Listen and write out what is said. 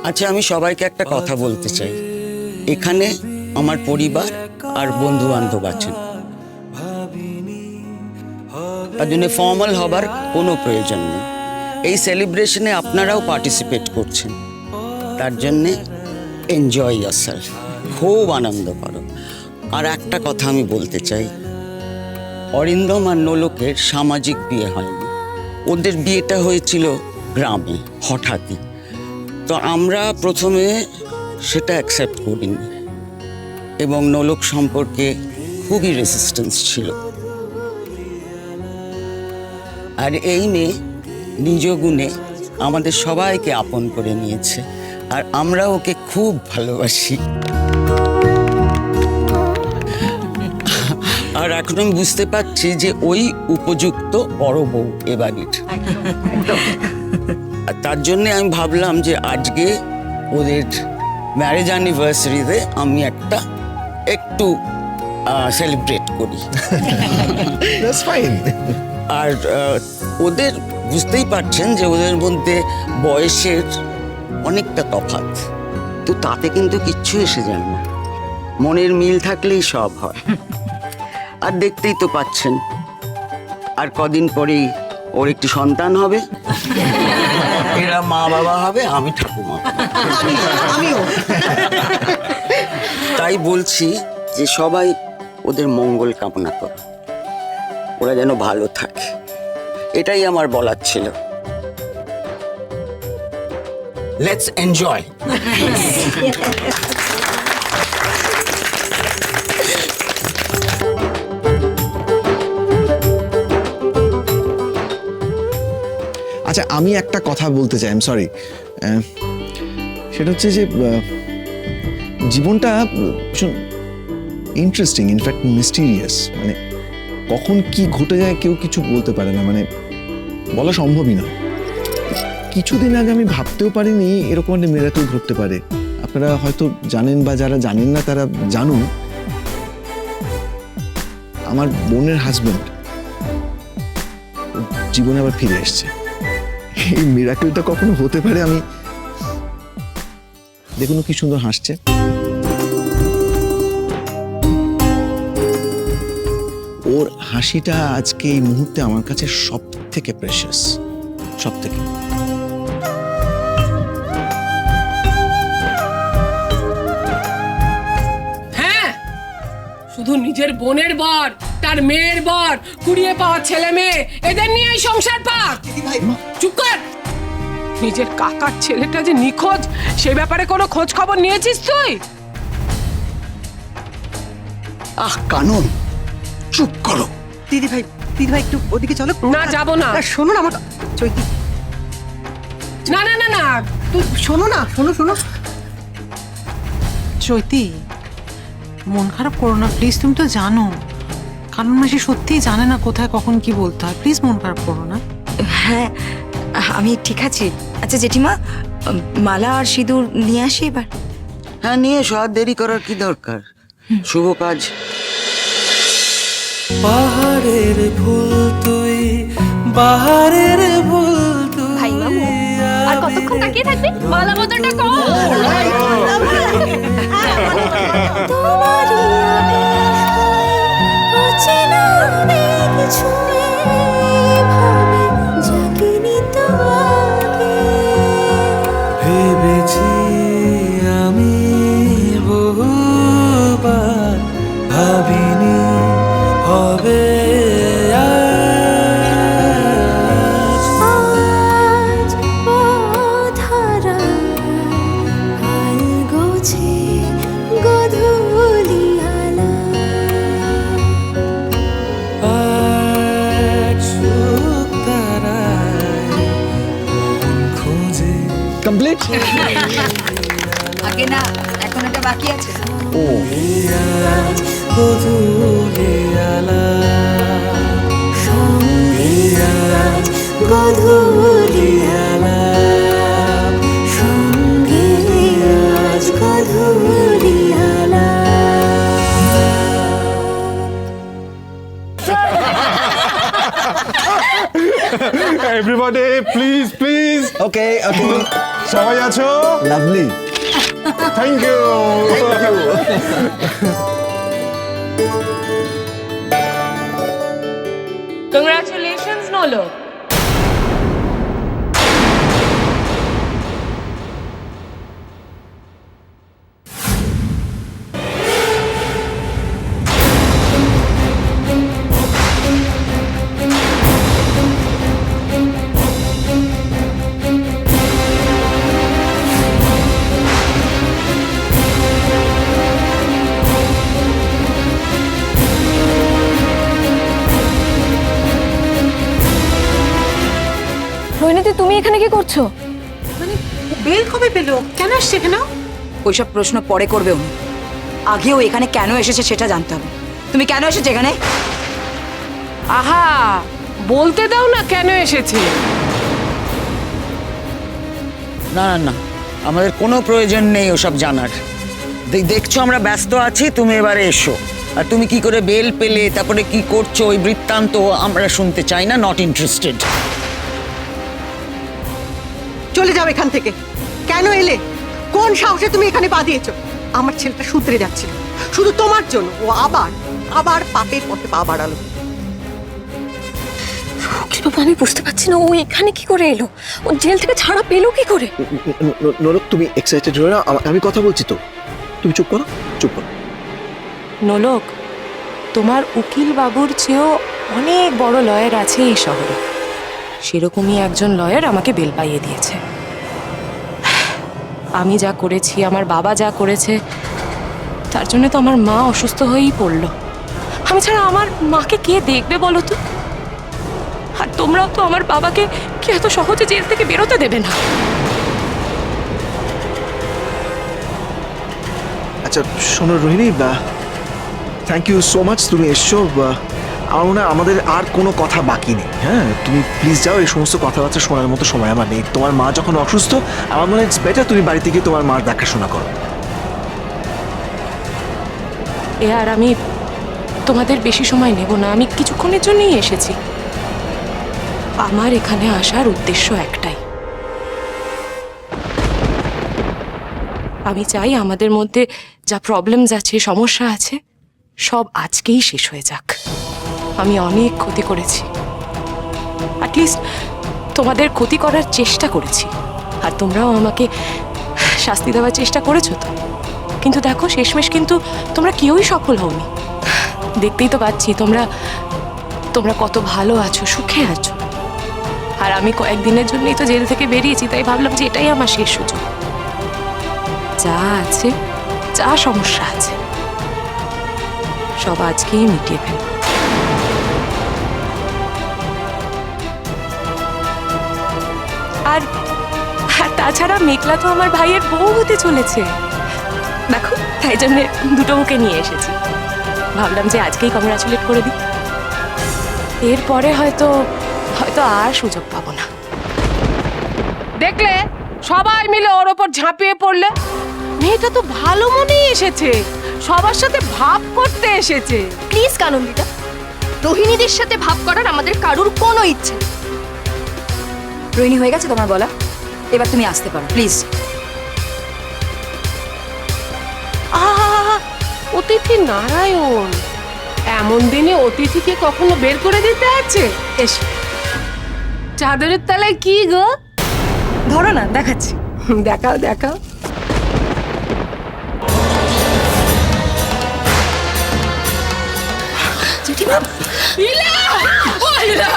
আচ্ছা, আমি সবাইকে একটা কথা বলতে চাই। এখানে আমার পরিবার আর বন্ধু বান্ধব আছেন, তার জন্য ফর্মাল হবার কোনো প্রয়োজন নেই। এই সেলিব্রেশনে আপনারাও পার্টিসিপেট করছেন, তার জন্যে এনজয় ইয়ারসেলফ, খুব আনন্দ করো। আর একটা কথা আমি বলতে চাই, অরিন্দম আর নোলকের সামাজিক বিয়ে হয়নি, ওদের বিয়েটা হয়েছিল গ্রামে হঠাৎই। তো আমরা প্রথমে সেটা অ্যাকসেপ্ট করিনি এবং নোলক সম্পর্কে খুবই রেসিস্টেন্স ছিল। আর এই মেয়ে নিজ গুণে আমাদের সবাইকে আপন করে নিয়েছে, আর আমরা ওকে খুব ভালোবাসি। আর এখন আমি বুঝতে পারছি যে ওই উপযুক্ত বড় বউ এ বাড়ির। আর তার জন্য আমি ভাবলাম যে আজকে ওদের ম্যারেজ অ্যানিভার্সারিতে আমি একটু সেলিব্রেট করি। আর ওদের বুঝতেই পারছেন যে ওদের মধ্যে বয়সের অনেকটা তফাৎ, তো তাতে কিন্তু কিচ্ছু এসে যায় না, মনের মিল থাকলেই সব হয়। আর দেখতেই তো পাচ্ছেন, আর কদিন পরেই ওর একটি সন্তান হবে, এরা মা বাবা হবে, আমি ঠাকুমা। তাই বলছি যে সবাই ওদের মঙ্গল কামনা করো, ওরা যেন ভালো থাকে, এটাই আমার বলার ছিল। Let's enjoy. আচ্ছা, আমি একটা কথা বলতে চাই, আই এম সরি। সেটা হচ্ছে যে জীবনটা ভীষণ ইন্টারেস্টিং, ইনফ্যাক্ট মিস্টিরিয়াস। মানে কখন কি ঘটে যায় কেউ কিছু বলতে পারে না, মানে বলা সম্ভবই না। কিছুদিন আগে আমি ভাবতেও পারিনি এরকম একটা মিরাকেল ঘটতে পারে। আপনারা হয়তো জানেন, বা যারা জানেন না তারা জানুন, আমার বোনের হাজবেন্ড জীবনে আবার ফিরে এসছে। এই মিরাকেলটা কখনো হতে পারে? আমি দেখুন কি সুন্দর হাসছে। ওর হাসিটা আজকে এই মুহূর্তে আমার কাছে সব থেকে প্রেশাস, সব থেকে। হ্যাঁ, শুধু নিজের বোনের বর, তার মেয়ের বর, কুড়িয়ে পাওয়া ছেলে মেয়ে, এদের নিয়েই সংসার পাক। চুপ কর। নিজের কাকার ছেলেটা যে নিখোঁজ, সে ব্যাপারে কোনো খোঁজ খবর নিয়েছিস তুই? কানুন, চুপ করো। দিদি ভাই একটু ওদিকে চলো না, যাবো না। শোনো না আমার চৈতি, না না না না, তুই শোনো না, শোনো। চৈতি, মন খারাপ করো না প্লিজ। তুমি তো জানো কারণ মাসি সত্যিই জানে না কোথায় কখন কি বলতে হয়। প্লিজ মন খারাপ করো না। হ্যাঁ, আমি ঠিক আছি। আচ্ছা জেঠিমা, মালা আর সিঁদুর নিয়ে আসি এবার। হ্যাঁ, নিয়ে এসো, আর দেরি করার কি দরকার, শুভ কাজ। পাহাড়ের ফুল তুই, বাহারের ফুল তুই। ভাই মামু, আর কতক্ষণ তাকিয়ে থাকবি? মালা বদলটা কর। ভেবেছি আমি বহুবার, ভাবিনি হবে আজ। আজ সুখ তারায় খোঁজে। কমপ্লিট? আগে না, এখন এটা বাকি আছে। ও গধূলি আলাপ, গধূলি আলাপ, সঙ্গে আজ গধূলি Everybody, please. ওকে, সবাই আছো? Lovely. Thank you. Congratulations Nolok. রোহিণীদি তুমি এখানে কি করছো? মানে বেল কবে পেলো? কেন আসছে এখানে? ওইসব প্রশ্ন পরে করবে উনি, আগেও এখানে কেন এসেছে সেটা জানতে হবে। তুমি কেন এসেছো এখানে? আহা, বলতে দাও না কেন এসেছে। না না না, আমাদের কোনো প্রয়োজন নেই ওসব জানার। দেখছো আমরা ব্যস্ত আছি, তুমি এবারে এসো। আর তুমি কি করে বেল পেলে, তারপরে কি করছো, ওই বৃত্তান্ত আমরা শুনতে চাই না, নট ইন্টারেস্টেড। চলে যাও এখান থেকে। কেন এলে? কোন সাহসে তুমি এখানে পা দিয়েছো? আমার ছেলেটা শুধরে যাচ্ছিল শুধু তোমার জন্য। ও আবার আবার পাপের পথে পা বাড়ালো। উকিল বাবু, আমি বুঝতে পারছি না ও এখানে কি করে এলো, ও জেল থেকে ছাড়া পেলো কি করে? নোলক, তুমি এক্সাইটেড হয়ে না, আমি কথা বলছি তো। তুমি চুপ করো, চুপ করো। নোলক, তোমার উকিল বাবুর চেয়েও অনেক বড় লয়ার আছে এই শহরে। সেরকমই একজন লয়ার আমাকে বেল পাইয়ে দিয়েছে। আমি যা করেছি, আমার বাবা যা করেছে, তার জন্য তো আমার মা অসুস্থ হয়েই পড়লো। আমি ছাড়া আমার মাকে কে দেখবে বলো তো? আর তোমরাও তো আমার বাবাকে কি এত সহজে জেল থেকে বেরোতে দেবে না। আচ্ছা শোনো Rohini, thank you so much, তুমি এসছো। আমার মনে হয় আমাদের আর কোনো কথা বাকি নেই। হ্যাঁ, তুমি প্লিজ যাও, এই সমস্ত কথাবার্তা শোনার মতো সময় আমার নেই। তোমার মা যখন অসুস্থ, আমার মনে হয় ইটস বেটার তুমি বাড়িতে গিয়ে তোমার মার দেখাশোনা করো। আর আমি তোমাদের বেশি সময় নেব না, আমি কিছুক্ষণের জন্যই এসেছি। আমার এখানে আসার উদ্দেশ্য একটাই, আমি চাই আমাদের মধ্যে যা প্রবলেমস আছে, সমস্যা আছে, সব আজকেই শেষ হয়ে যাক। আমি অনেক ক্ষতি করেছি, অ্যাটলিস্ট তোমাদের ক্ষতি করার চেষ্টা করেছি, আর তোমরাও আমাকে শাস্তি দেওয়ার চেষ্টা করেছো তো। কিন্তু দেখো, শেষমেশ কিন্তু তোমরা কেউই সফল হওনি। দেখতেই তো পাচ্ছি তোমরা তোমরা কত ভালো আছো, সুখে আছো। আর আমি কয়েকদিনের জন্যই তো জেল থেকে বেরিয়েছি, তাই ভাবলাম যে এটাই আমার শেষ সুযোগ। যা আছে, যা সমস্যা আছে, সব আজকেই মিটিয়ে ফেলব। আর তাছাড়া মেঘলা তো আমার ভাইয়ের বউ হতে চলেছে, দেখো, তাই জন্য দুটো ওকে নিয়ে এসেছি। ভাবলাম যে আজকেই কংগ্রাচুলেট করে দিই, এরপরে হয়তো আর সুযোগ পাবো না। দেখলে, সবাই মিলে ওর ওপর ঝাঁপিয়ে পড়লে। মেয়েটা তো ভালো মনেই এসেছে, সবার সাথে ভাব করতে এসেছে। প্লিজ কানন্দিতা, রোহিণীদের সাথে ভাব করার আমাদের কারুর কোনো ইচ্ছে নেই। রোহিণী, হয়ে গেছে তোমার বলা, এবার তুমি আসতে পারো প্লিজ। অতিথি নারায়ণ, এমন দিনে অতিথিকে কখনো বের করে দিতে আছে? এসো। চাদরের তলায় কি গো? ধরো না, দেখাচ্ছি। দেখাও দেখাও। জেঠিমা, ইলা! ও ইলা!